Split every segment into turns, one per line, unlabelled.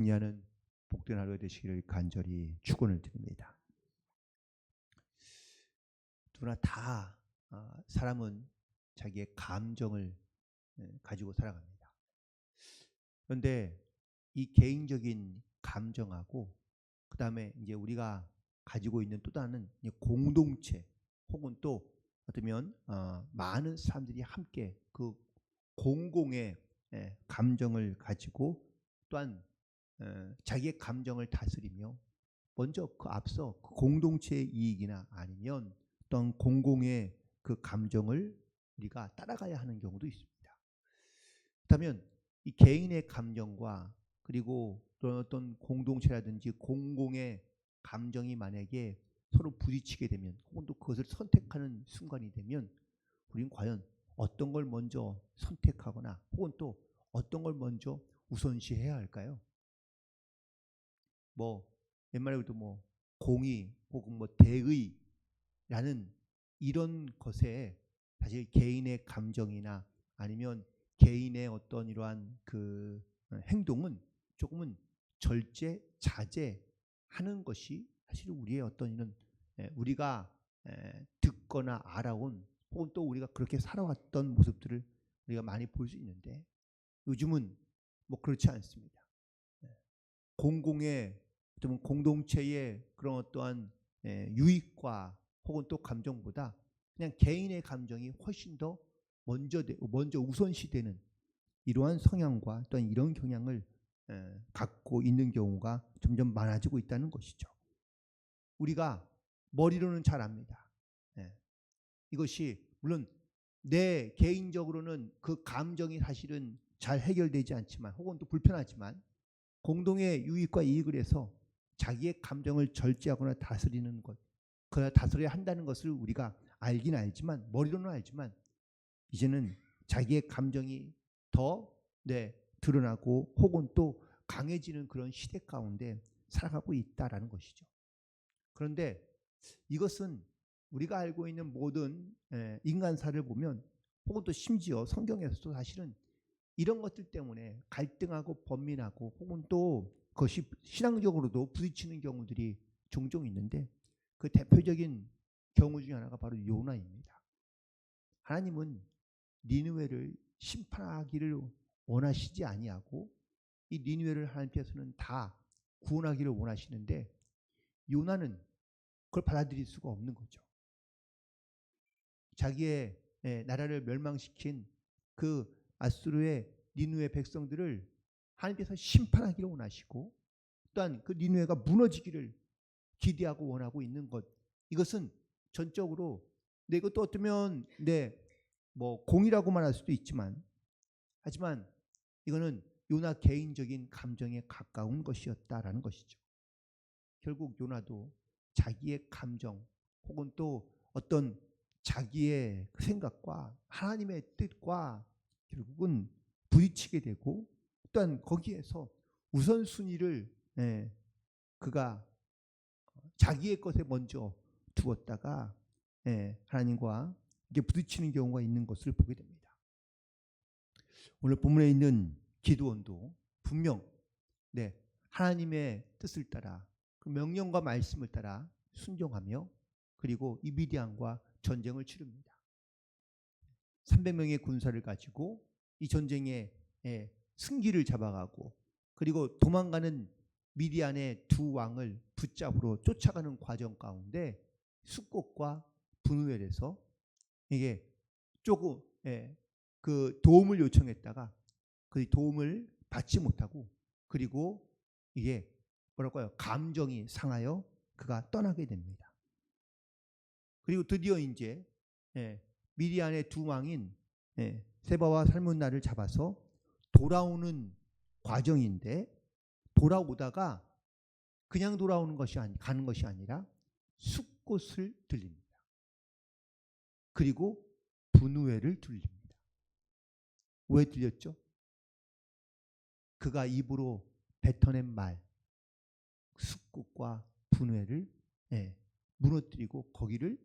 승리하는 복된 하루가 되시기를 간절히 축원을 드립니다. 누구나 다 사람은 자기의 감정을 가지고 살아갑니다. 그런데 이 개인적인 감정하고 그 다음에 이제 우리가 가지고 있는 또 다른 공동체 혹은 또 어쩌면 많은 사람들이 함께 그 공공의 감정을 가지고 또한 자기의 감정을 다스리며 먼저 그 앞서 그 공동체의 이익이나 아니면 또한 공공의 그 감정을 우리가 따라가야 하는 경우도 있습니다. 그렇다면 이 개인의 감정과 그리고 어떤 공동체라든지 공공의 감정이 만약에 서로 부딪히게 되면 혹은 또 그것을 선택하는 순간이 되면 우리는 과연 어떤 걸 먼저 선택하거나 혹은 또 어떤 걸 먼저 우선시해야 할까요? 뭐 옛말에도 뭐 공의 혹은 뭐 대의라는 이런 것에 사실 개인의 감정이나 아니면 개인의 어떤 이러한 그 행동은 조금은 절제 자제하는 것이 사실 우리의 어떤 이런 우리가 듣거나 알아온 혹은 또 우리가 그렇게 살아왔던 모습들을 우리가 많이 볼 수 있는데 요즘은 뭐 그렇지 않습니다. 공공의 어떤 공동체의 그런 어떠한 유익과 혹은 또 감정보다 그냥 개인의 감정이 훨씬 더 먼저 우선시되는 이러한 성향과 또한 이런 경향을 갖고 있는 경우가 점점 많아지고 있다는 것이죠. 우리가 머리로는 잘 압니다. 이것이 물론 내 개인적으로는 그 감정이 사실은 잘 해결되지 않지만 혹은 또 불편하지만 공동의 유익과 이익을 해서 자기의 감정을 절제하거나 다스리는 것, 그 다스려야 한다는 것을 우리가 알긴 알지만 머리로는 알지만 이제는 자기의 감정이 더 드러나고 혹은 또 강해지는 그런 시대 가운데 살아가고 있다라는 것이죠. 그런데 이것은 우리가 알고 있는 모든 인간사를 보면 혹은 또 심지어 성경에서도 사실은 이런 것들 때문에 갈등하고 번민하고 혹은 또 그것이 신앙적으로도 부딪히는 경우들이 종종 있는데 그 대표적인 경우 중에 하나가 바로 요나입니다. 하나님은 니느웨를 심판하기를 원하시지 아니하고 이 니느웨를 하나님께서는 다 구원하기를 원하시는데 요나는 그걸 받아들일 수가 없는 거죠. 자기의 나라를 멸망시킨 그 아수르의 니느웨 백성들을 하나님께서 심판하기를 원하시고 또한 그 니느웨가 무너지기를 기대하고 원하고 있는 것, 이것은 전적으로 이것도 어쩌면 뭐 공이라고 말할 수도 있지만 하지만 이거는 요나 개인적인 감정에 가까운 것이었다라는 것이죠. 결국 요나도 자기의 감정 혹은 또 어떤 자기의 생각과 하나님의 뜻과 결국은 부딪히게 되고 또한 거기에서 우선순위를 그가 자기의 것에 먼저 두었다가 하나님과 이게 부딪히는 경우가 있는 것을 보게 됩니다. 오늘 본문에 있는 기드온도 분명 하나님의 뜻을 따라 그 명령과 말씀을 따라 순종하며 그리고 이 미디안과 전쟁을 치릅니다. 300명의 군사를 가지고 이 전쟁에 승기를 잡아가고 그리고 도망가는 미디안의 두 왕을 붙잡으러 쫓아가는 과정 가운데 숫곳과 분우엘에서 이게 조금 그 도움을 요청했다가 그 도움을 받지 못하고 그리고 이게 뭐랄까요, 감정이 상하여 그가 떠나게 됩니다. 그리고 드디어 이제 미디안의 두 왕인 세바와 살문나를 잡아서 돌아오는 과정인데 돌아오다가 그냥 돌아오는 것이 가는 것이 아니라 숫곳을 들립니다. 그리고 분우엘을 들립니다. 왜 들렸죠? 그가 입으로 뱉어낸 말, 숫곳과 분우엘을 무너뜨리고 거기를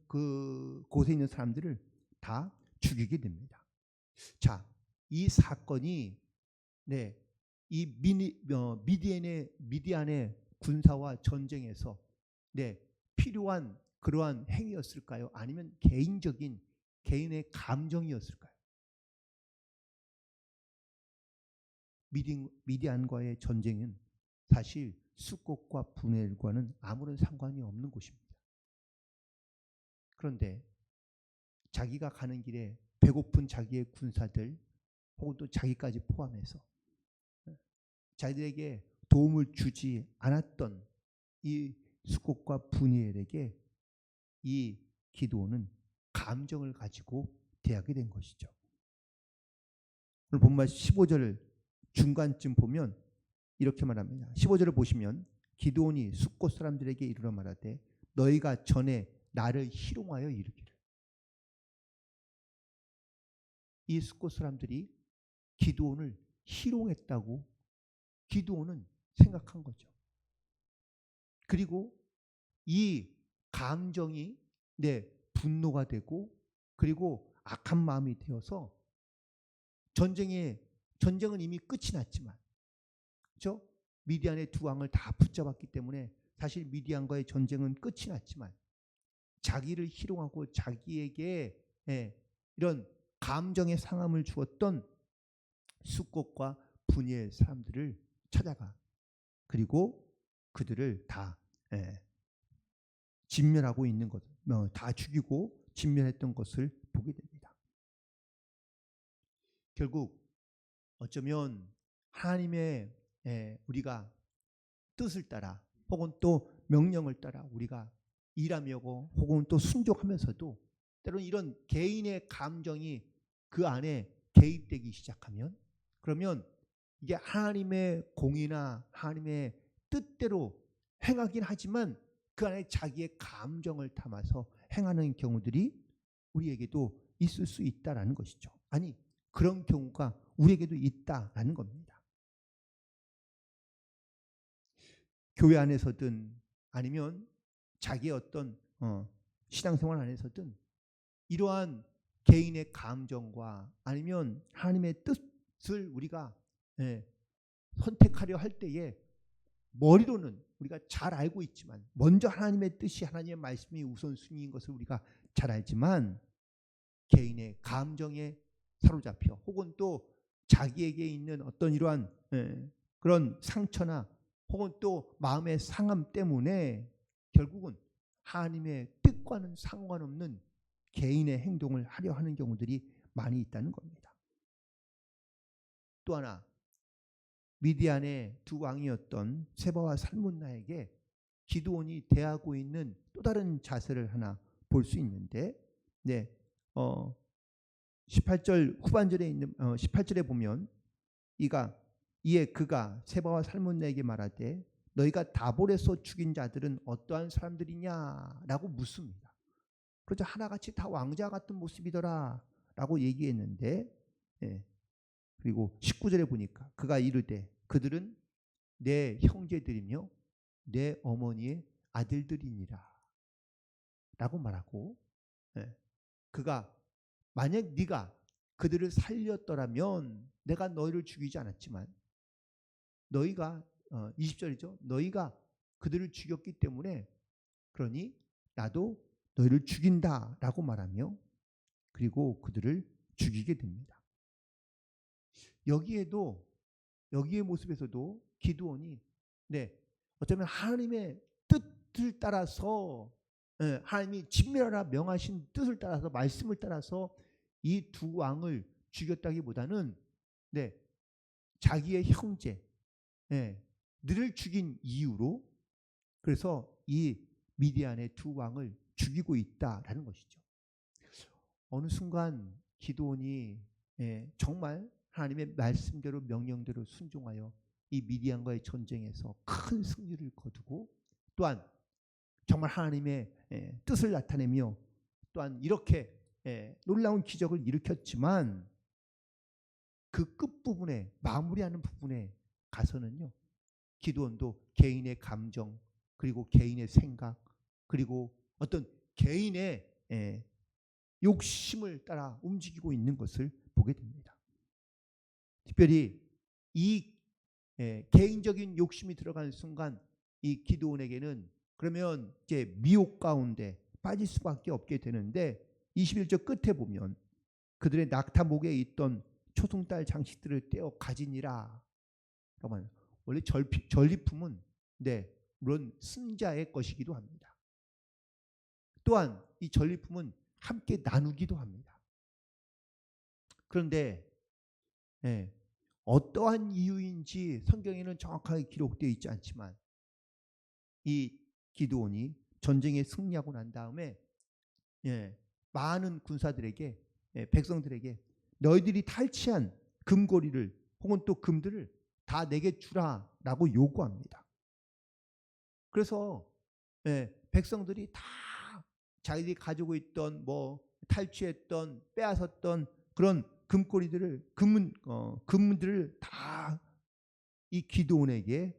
그 곳에 있는 사람들을 다 죽이게 됩니다. 자, 이 사건이 미디안의 군사와 전쟁에서 필요한 그러한 행위였을까요? 아니면 개인의 감정이었을까요? 미디안과의 전쟁은 사실 숫곳과 분해과는 아무런 상관이 없는 곳입니다. 그런데 자기가 가는 길에 배고픈 자기의 군사들 혹은 또 자기까지 포함해서 자기들에게 도움을 주지 않았던 이 숫곳과 분이엘에게 이 기드온은 감정을 가지고 대하게 된 것이죠. 오늘 본문 15절 중간쯤 보면 이렇게 말합니다. 15절을 보시면 기드온이 숫곳 사람들에게 이르러 말하되 너희가 전에 나를 희롱하여 이르기를. 이 숫곳 사람들이 기드온을 희롱했다고 기드온은 생각한 거죠. 그리고 이 감정이 분노가 되고 그리고 악한 마음이 되어서 전쟁은 이미 끝이 났지만 그렇죠? 미디안의 두 왕을 다 붙잡았기 때문에 사실 미디안과의 전쟁은 끝이 났지만 자기를 희롱하고 자기에게 이런 감정의 상함을 주었던 숫곳과 분이엘 사람들을 찾아가 그리고 그들을 다 진멸하고 있는 것, 다 죽이고 진멸했던 것을 보게 됩니다. 결국 어쩌면 하나님의 우리가 뜻을 따라 혹은 또 명령을 따라 우리가 일하며 혹은 또 순종하면서도 때로는 이런 개인의 감정이 그 안에 개입되기 시작하면 그러면 이게 하나님의 공의나 하나님의 뜻대로 행하긴 하지만 그 안에 자기의 감정을 담아서 행하는 경우들이 우리에게도 있을 수 있다라는 것이죠. 아니 그런 경우가 우리에게도 있다라는 겁니다. 교회 안에서든 아니면 자기의 어떤 신앙생활 안에서든 이러한 개인의 감정과 아니면 하나님의 뜻을 우리가 선택하려 할 때에 머리로는 우리가 잘 알고 있지만 먼저 하나님의 뜻이 하나님의 말씀이 우선순위인 것을 우리가 잘 알지만 개인의 감정에 사로잡혀 혹은 또 자기에게 있는 어떤 이러한 그런 상처나 혹은 또 마음의 상함 때문에 결국은 하나님의 뜻과는 상관없는 개인의 행동을 하려 하는 경우들이 많이 있다는 겁니다. 또 하나 미디안의 두 왕이었던 세바와 살문나에게 기드온이 대하고 있는 또 다른 자세를 하나 볼 수 있는데 18절 후반절에 있는 18절에 보면 이에 그가 세바와 살문나에게 말하되 너희가 다볼에서 죽인 자들은 어떠한 사람들이냐라고 묻습니다. 그러자 하나같이 다 왕자 같은 모습이더라 라고 얘기했는데 그리고 19절에 보니까 그가 이르되 그들은 내 형제들이며 내 어머니의 아들들이니라 라고 말하고 그가 만약 네가 그들을 살렸더라면 내가 너희를 죽이지 않았지만 너희가 20절이죠. 너희가 그들을 죽였기 때문에 그러니 나도 너희를 죽인다라고 말하며 그리고 그들을 죽이게 됩니다. 여기의 모습에서도 기드온이 어쩌면 하나님의 뜻을 따라서 하나님이 진멸하라 명하신 뜻을 따라서 말씀을 따라서 이 두 왕을 죽였다기보다는 자기의 형제 들을 죽인 이유로 그래서 이 미디안의 두 왕을 죽이고 있다라는 것이죠. 어느 순간 기드온이 정말 하나님의 말씀대로 명령대로 순종하여 이 미디안과의 전쟁에서 큰 승리를 거두고 또한 정말 하나님의 뜻을 나타내며 또한 이렇게 놀라운 기적을 일으켰지만 그 끝부분에 마무리하는 부분에 가서는요 기드온도 개인의 감정 그리고 개인의 생각 그리고 어떤 개인의 욕심을 따라 움직이고 있는 것을 보게 됩니다. 특별히 이 개인적인 욕심이 들어가는 순간 이 기드온에게는 그러면 이제 미혹 가운데 빠질 수밖에 없게 되는데 21절 끝에 보면 그들의 낙타 목에 있던 초승달 장식들을 떼어 가지니라. 원래 전리품은 물론 승자의 것이기도 합니다. 또한 이 전리품은 함께 나누기도 합니다. 그런데 어떠한 이유인지 성경에는 정확하게 기록되어 있지 않지만 이 기드온이 전쟁에 승리하고 난 다음에 많은 군사들에게 백성들에게 너희들이 탈취한 금고리를 혹은 또 금들을 다 내게 주라라고 요구합니다. 그래서 백성들이 다 자기들이 가지고 있던 탈취했던 빼앗았던 그런 금고리들을 금들을 다 이 기드온에게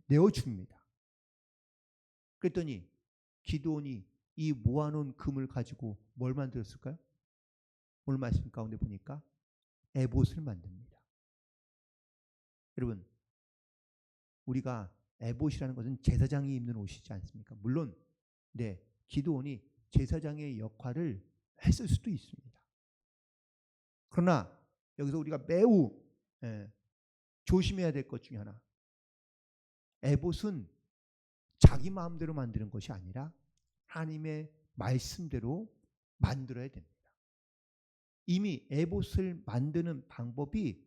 내어줍니다. 그랬더니 기드온이 이 모아놓은 금을 가지고 뭘 만들었을까요? 오늘 말씀 가운데 보니까 에봇을 만듭니다. 여러분, 우리가 에봇이라는 것은 제사장이 입는 옷이지 않습니까? 물론 기드온이 제사장의 역할을 했을 수도 있습니다. 그러나 여기서 우리가 매우 조심해야 될 것 중에 하나, 에봇은 자기 마음대로 만드는 것이 아니라 하나님의 말씀대로 만들어야 됩니다. 이미 에봇을 만드는 방법이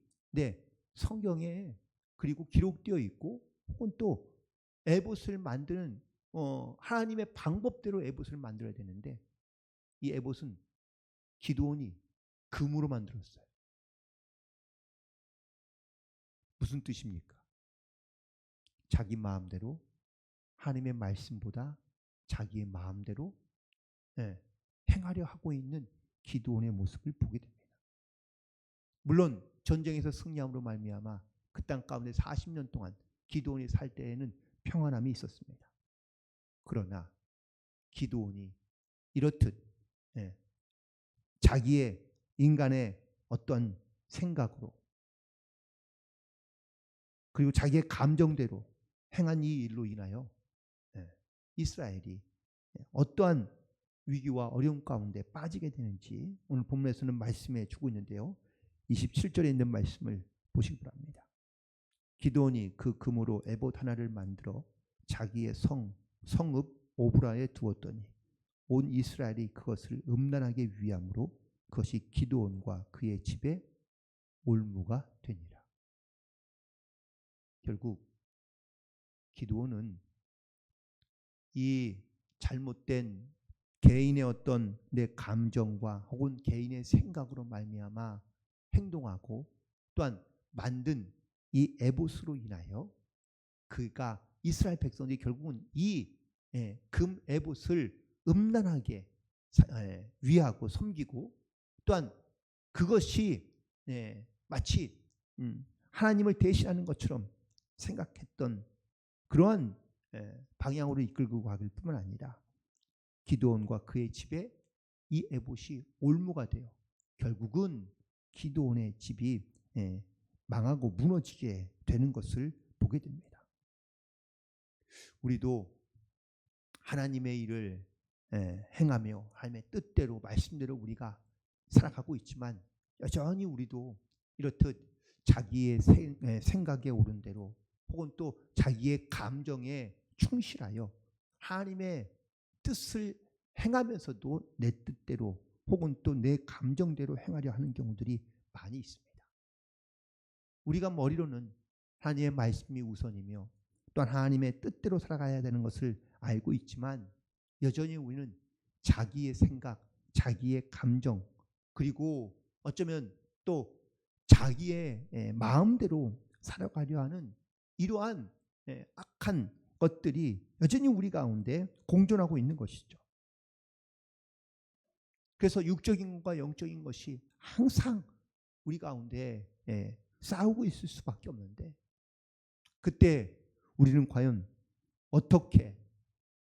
성경에 그리고 기록되어 있고 혹은 또 에봇을 만드는 하나님의 방법대로 에봇을 만들어야 되는데 이 에봇은 기드온이 금으로 만들었어요. 무슨 뜻입니까? 자기 마음대로 하나님의 말씀보다 자기의 마음대로 행하려 하고 있는 기드온의 모습을 보게 됩니다. 물론 전쟁에서 승리함으로 말미암아 그 땅 가운데 40년 동안 기드온이 살 때에는 평안함이 있었습니다. 그러나 기드온이 이렇듯 자기의 인간의 어떤 생각으로 그리고 자기의 감정대로 행한 이 일로 인하여 이스라엘이 어떠한 위기와 어려움 가운데 빠지게 되는지 오늘 본문에서는 말씀해 주고 있는데요. 27절에 있는 말씀을 보시기 바랍니다. 기드온이 그 금으로 에봇 하나를 만들어 자기의 성읍 오브라에 두었더니 온 이스라엘이 그것을 음란하게 위함으로 그것이 기드온과 그의 집에 올무가 되니라. 결국 기드온은 이 잘못된 개인의 어떤 내 감정과 혹은 개인의 생각으로 말미암아 행동하고 또한 만든 이 에봇으로 인하여 그가 이스라엘 백성들이 결국은 이 금 에봇을 음란하게 위하고 섬기고 또한 그것이 마치 하나님을 대신하는 것처럼 생각했던 그러한 방향으로 이끌고 가길 뿐만 아니라 기드온과 그의 집에 이 에봇이 올무가 되어 결국은 기드온의 집이 망하고 무너지게 되는 것을 보게 됩니다. 우리도 하나님의 일을 행하며 하나님의 뜻대로 말씀대로 우리가 살아가고 있지만 여전히 우리도 이렇듯 자기의 생각에 오른 대로 혹은 또 자기의 감정에 충실하여 하나님의 뜻을 행하면서도 내 뜻대로 혹은 또 내 감정대로 행하려 하는 경우들이 많이 있습니다. 우리가 머리로는 하나님의 말씀이 우선이며 또한 하나님의 뜻대로 살아가야 되는 것을 알고 있지만 여전히 우리는 자기의 생각, 자기의 감정 그리고 어쩌면 또 자기의 마음대로 살아가려 하는 이러한 악한 것들이 여전히 우리 가운데 공존하고 있는 것이죠. 그래서 육적인 것과 영적인 것이 항상 우리 가운데 싸우고 있을 수밖에 없는데 그때 우리는 과연 어떻게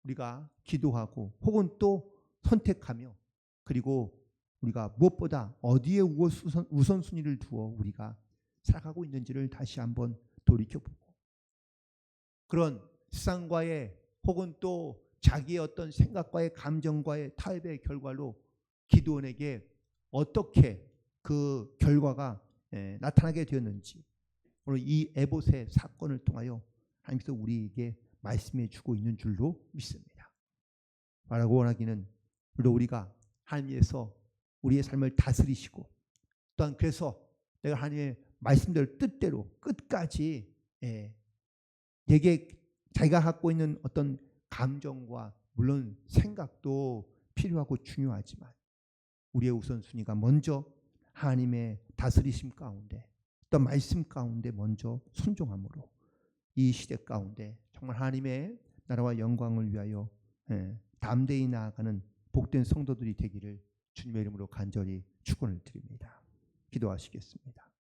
우리가 기도하고 혹은 또 선택하며 그리고 우리가 무엇보다 어디에 우선순위를 두어 우리가 살아가고 있는지를 다시 한번 돌이켜보고 그런 세상과의 혹은 또 자기의 어떤 생각과의 감정과의 타협의 결과로 기드온에게 어떻게 그 결과가 나타나게 되었는지 오늘 이 에봇의 사건을 통하여 하나님께서 우리에게 말씀해 주고 있는 줄로 믿습니다. 말하고 원하기는 우리가 하나님께서 우리의 삶을 다스리시고 또한 그래서 내가 하나님의 말씀대로 뜻대로 끝까지 내게 자기가 갖고 있는 어떤 감정과 물론 생각도 필요하고 중요하지만 우리의 우선순위가 먼저 하나님의 다스리심 가운데 또 말씀 가운데 먼저 순종함으로 이 시대 가운데 정말 하나님의 나라와 영광을 위하여 담대히 나아가는 복된 성도들이 되기를 주님의 이름으로 간절히 축원을 드립니다. 기도하시겠습니다.